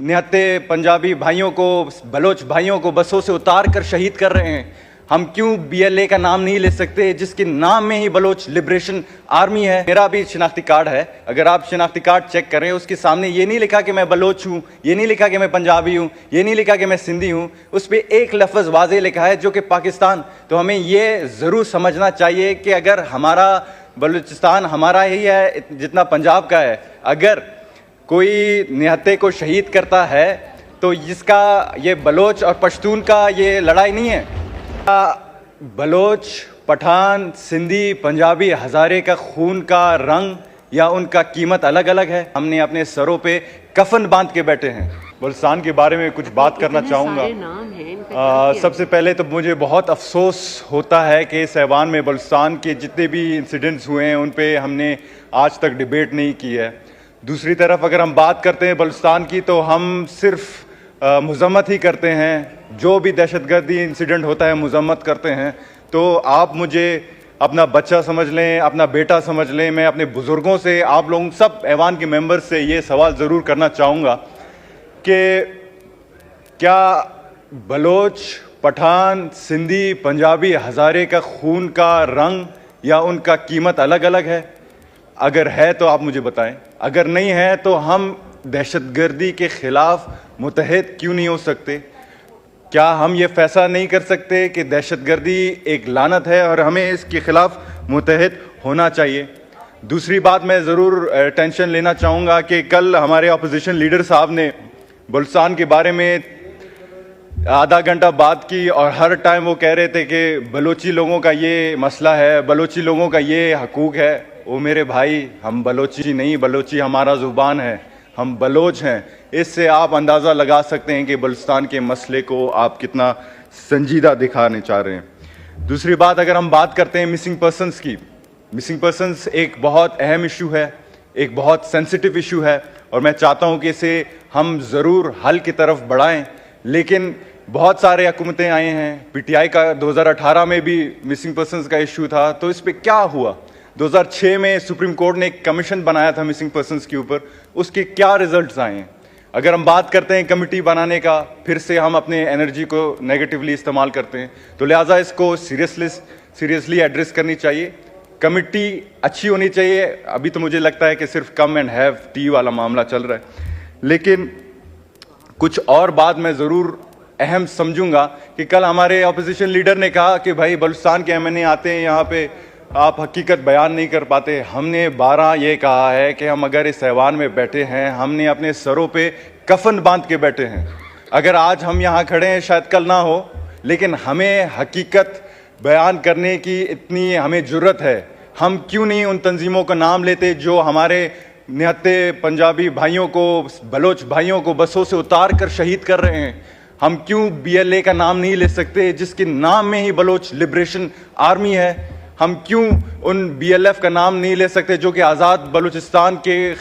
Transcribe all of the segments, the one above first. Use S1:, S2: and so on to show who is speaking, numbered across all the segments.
S1: निहत्ते पंजाबी भाइयों को, बलोच भाइयों को बसों से उतार कर शहीद कर रहे हैं। हम क्यों बीएलए का नाम नहीं ले सकते, जिसके नाम में ही बलोच लिबरेशन आर्मी है। मेरा भी शिनाख्ती कार्ड है, अगर आप शिनाख्ती कार्ड चेक करें, उसके सामने ये नहीं लिखा कि मैं बलोच हूँ, ये नहीं लिखा कि मैं पंजाबी हूँ, ये नहीं लिखा कि मैं सिंधी हूँ। उस पर एक लफ्ज़ वाज़े लिखा है जो कि पाकिस्तान। तो हमें ये ज़रूर समझना चाहिए कि अगर हमारा बलूचिस्तान हमारा ही है जितना पंजाब का है, अगर कोई निहत्ते को शहीद करता है तो इसका ये बलोच और पश्तून का ये लड़ाई नहीं है। बलोच, पठान, सिंधी, पंजाबी, हज़ारे का खून का रंग या उनका कीमत अलग अलग है। हमने अपने सरों पे कफन बांध के बैठे हैं। बलूचिस्तान के बारे में कुछ बात करना चाहूँगा। सबसे पहले तो मुझे बहुत अफसोस होता है कि इस ऐवान में बलूचिस्तान के जितने भी इंसिडेंट्स हुए हैं उन पे हमने आज तक डिबेट नहीं की है। दूसरी तरफ अगर हम बात करते हैं बलूचिस्तान की तो हम सिर्फ मज़म्मत ही करते हैं। जो भी दहशतगर्दी इंसिडेंट होता है मज़म्मत करते हैं। तो आप मुझे अपना बच्चा समझ लें, अपना बेटा समझ लें। मैं अपने बुज़ुर्गों से, आप लोगों सब ऐवान के मेंबर से ये सवाल ज़रूर करना चाहूँगा कि क्या बलोच, पठान, सिंधी, पंजाबी, हज़ारे का खून का रंग या उनका कीमत अलग अलग है? अगर है तो आप मुझे बताएं। अगर नहीं है तो हम दहशतगर्दी के ख़िलाफ़ मुत्तहिद क्यों नहीं हो सकते? क्या हम ये फैसला नहीं कर सकते कि दहशतगर्दी एक लानत है और हमें इसके ख़िलाफ़ मुत्तहिद होना चाहिए? दूसरी बात मैं ज़रूर टेंशन लेना चाहूँगा कि कल हमारे अपोजिशन लीडर साहब ने बलूचिस्तान के बारे में आधा घंटा बात की और हर टाइम वो कह रहे थे कि बलोची लोगों का ये मसला है, बलोची लोगों का ये हकूक़ है। वो मेरे भाई, हम बलोची नहीं, बलोची हमारा ज़ुबान है, हम बलोच हैं। इससे आप अंदाज़ा लगा सकते हैं कि बलूचिस्तान के मसले को आप कितना संजीदा दिखाने चाह रहे हैं। दूसरी बात, अगर हम बात करते हैं मिसिंग पर्सनस की, मिसिंग पर्सनस एक बहुत अहम इशू है, एक बहुत सेंसिटिव इशू है और मैं चाहता हूं कि इसे हम ज़रूर हल की तरफ बढ़ाएं। लेकिन बहुत सारे हुकूमतें आए हैं, पीटीआई का 2018 में भी मिसिंग पर्सनस का इशू था। तो इस पर क्या हुआ? 2006 में सुप्रीम कोर्ट ने एक कमीशन बनाया था मिसिंग पर्सनस के ऊपर, उसके क्या रिजल्ट्स आए हैं? अगर हम बात करते हैं कमेटी बनाने का, फिर से हम अपने एनर्जी को नेगेटिवली इस्तेमाल करते हैं। तो लिहाजा इसको सीरियसली एड्रेस करनी चाहिए। कमेटी अच्छी होनी चाहिए। अभी तो मुझे लगता है कि सिर्फ कम एंड हैव टी वाला मामला चल रहा है, लेकिन कुछ और बात मैं ज़रूर अहम समझूंगा कि कल हमारे अपोजिशन लीडर ने कहा कि भाई बलूचिस्तान के एमएनए आते हैं यहाँ पे, आप हकीकत बयान नहीं कर पाते। हमने 12 ये कहा है कि हम अगर इस ऐवान में बैठे हैं, हमने अपने सरों पे कफन बांध के बैठे हैं। अगर आज हम यहाँ खड़े हैं शायद कल ना हो, लेकिन हमें हकीकत बयान करने की इतनी हमें ज़रूरत है। हम क्यों नहीं उन तंजीमों का नाम लेते जो हमारे निहत्ते पंजाबी भाइयों को, बलोच भाइयों को बसों से उतार कर शहीद कर रहे हैं? हम क्यों बीएलए का नाम नहीं ले सकते जिसके नाम में ही बलोच लिबरेशन आर्मी है? हम क्यों उन बीएलएफ का नाम नहीं ले सकते जो कि आज़ाद बलूचिस्तान के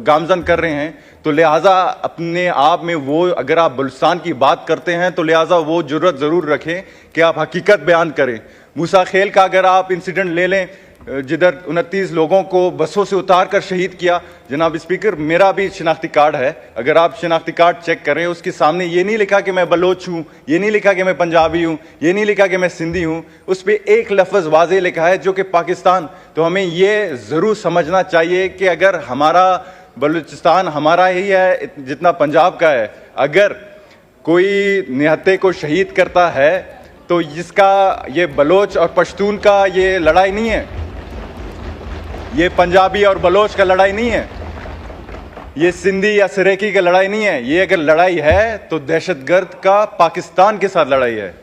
S1: गामजन कर रहे हैं? तो लिहाजा अपने आप में वो, अगर आप बलूचिस्तान की बात करते हैं तो लिहाजा वो जुर्रत ज़रूर रखें कि आप हकीकत बयान करें। मूसा खेल का अगर आप इंसिडेंट ले लें, जिधर 29 लोगों को बसों से उतार कर शहीद किया। जनाब स्पीकर, मेरा भी शिनाख्ती कार्ड है, अगर आप शिनाख्ती कार्ड चेक करें, उसके सामने ये नहीं लिखा कि मैं बलोच हूँ, ये नहीं लिखा कि मैं पंजाबी हूँ, ये नहीं लिखा कि मैं सिंधी हूँ। उस पर एक लफ्ज़ वाज़े लिखा है जो कि पाकिस्तान। तो हमें ये ज़रूर समझना चाहिए कि अगर हमारा बलूचिस्तान हमारा ही है जितना पंजाब का है, अगर कोई निहत्ते को शहीद करता है तो इसका ये बलोच और पश्तून का ये लड़ाई नहीं है, ये पंजाबी और बलोच का लड़ाई नहीं है, ये सिंधी या सरेकी का लड़ाई नहीं है। ये अगर लड़ाई है तो दहशतगर्द का पाकिस्तान के साथ लड़ाई है।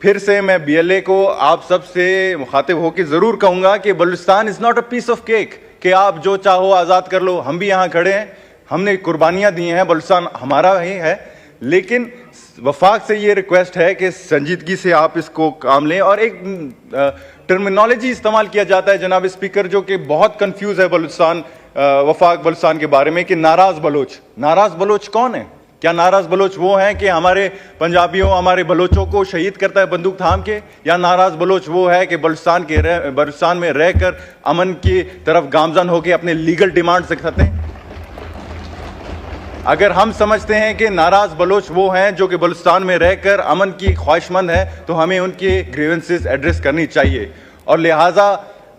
S1: फिर से मैं बीएलए को आप सब से मुखातिब होकर ज़रूर कहूँगा कि Balochistan is not a piece of cake कि आप जो चाहो आज़ाद कर लो। हम भी यहाँ खड़े हैं, हमने कुर्बानियाँ दी हैं, बलूचिस्तान हमारा ही है। लेकिन वफाक से ये रिक्वेस्ट है कि संजीदगी से आप इसको काम लें। और एक टर्मिनोलॉजी इस्तेमाल किया जाता है जनाब स्पीकर जो कि बहुत कंफ्यूज है बलूचिस्तान, वफाक बलूचिस्तान के बारे में, कि नाराज़ बलोच। नाराज़ बलोच कौन है? क्या नाराज़ बलोच वो हैं कि हमारे पंजाबियों, हमारे बलोचों को शहीद करता है बंदूक थाम के? या नाराज़ बलोच वो है कि बलूचिस्तान में रहकर अमन की तरफ गामजन होकर अपने लीगल डिमांड रखते हैं? अगर हम समझते हैं कि नाराज बलोच वो हैं जो कि बलूचिस्तान में रहकर अमन की ख्वाहिशमंद है, तो हमें उनके ग्रीवेंसेस एड्रेस करनी चाहिए। और लिहाजा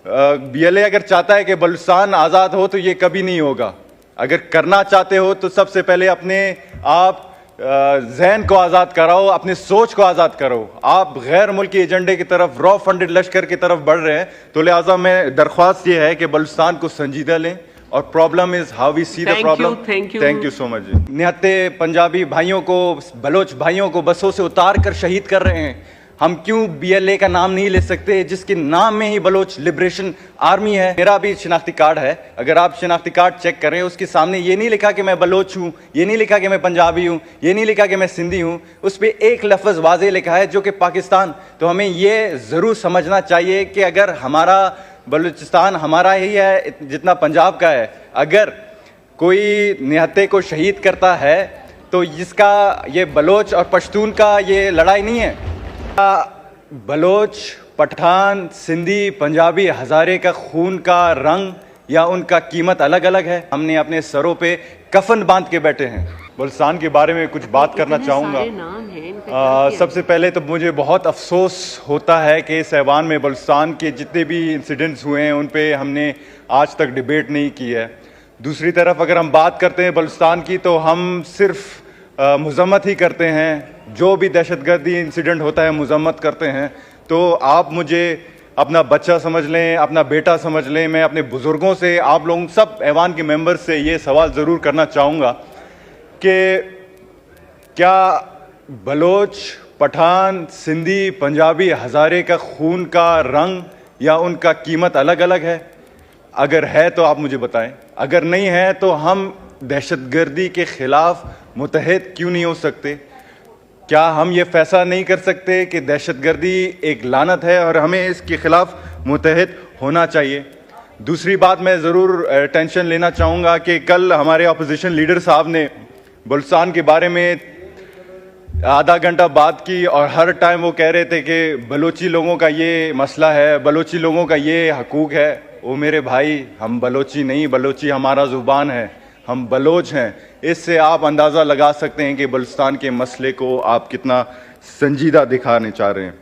S1: बीएलए अगर चाहता है कि बलूचिस्तान आज़ाद हो तो ये कभी नहीं होगा। अगर करना चाहते हो तो सबसे पहले अपने आप जहन को आज़ाद कराओ, अपनी सोच को आज़ाद करो। आप गैर मुल्की एजेंडे की तरफ, रॉ फंडेड लश्कर की तरफ बढ़ रहे हैं, तो लिहाजा मैं दरख्वास्त ये है कि बलूचिस्तान को संजीदा लें और problem is how we see the problem. Thank you so much ji. निहत्ते पंजाबी भाइयों को, बलोच भाइयों को बसों से उतार कर शहीद कर रहे हैं। हम क्यों बीएलए का नाम नहीं ले सकते जिसके नाम में ही बलोच लिबरेशन आर्मी है। मेरा भी शिनाख्ती कार्ड है, अगर आप शिनाख्ती कार्ड चेक करें उसके सामने ये नहीं लिखा कि मैं बलोच हूँ, ये नहीं लिखा कि मैं पंजाबी हूँ, ये नहीं लिखा कि मैं सिंधी हूँ, उस पर एक लफ्ज़ वाज़े लिखा है जो कि पाकिस्तान। तो हमें ये ज़रूर समझना चाहिए कि अगर हमारा बलूचिस्तान हमारा ही है जितना पंजाब का है, अगर कोई निहत्ते को शहीद करता है तो इसका ये बलोच और पश्तून का ये लड़ाई नहीं है। बलोच, पठान, सिंधी, पंजाबी, हज़ारे का खून का रंग या उनका कीमत अलग अलग है। हमने अपने सरों पे कफन बांध के बैठे हैं। बलूचिस्तान के बारे में कुछ बात करना चाहूँगा। सबसे पहले तो मुझे बहुत अफसोस होता है कि इस ऐवान में बलूचिस्तान के जितने भी इंसिडेंट्स हुए हैं उन पे हमने आज तक डिबेट नहीं की है। दूसरी तरफ अगर हम बात करते हैं बलूचिस्तान की तो हम सिर्फ मज़म्मत ही करते हैं। जो भी दहशतगर्दी इंसिडेंट होता है मज़म्मत करते हैं। तो आप मुझे अपना बच्चा समझ लें, अपना बेटा समझ लें। मैं अपने बुज़ुर्गों से, आप लोग सब ऐवान के मेंबर से ये सवाल ज़रूर करना चाहूँगा कि क्या बलोच, पठान, सिंधी, पंजाबी, हज़ारे का खून का रंग या उनका कीमत अलग अलग है? अगर है तो आप मुझे बताएं। अगर नहीं है तो हम दहशतगर्दी के ख़िलाफ़ मुत्तहिद क्यों नहीं हो सकते? क्या हम ये फैसला नहीं कर सकते कि दहशतगर्दी एक लानत है और हमें इसके ख़िलाफ़ मुत्तहिद होना चाहिए? दूसरी बात मैं ज़रूर टेंशन लेना चाहूँगा कि कल हमारे अपोजिशन लीडर साहब ने बलूचिस्तान के बारे में आधा घंटा बात की और हर टाइम वो कह रहे थे कि बलोची लोगों का ये मसला है, बलोची लोगों का ये हकूक़ है। वो मेरे भाई, हम बलोची नहीं, बलोची हमारा ज़ुबान है, हम बलोच हैं। इससे आप अंदाज़ा लगा सकते हैं कि बलूचिस्तान के मसले को आप कितना संजीदा दिखाने चाह रहे हैं।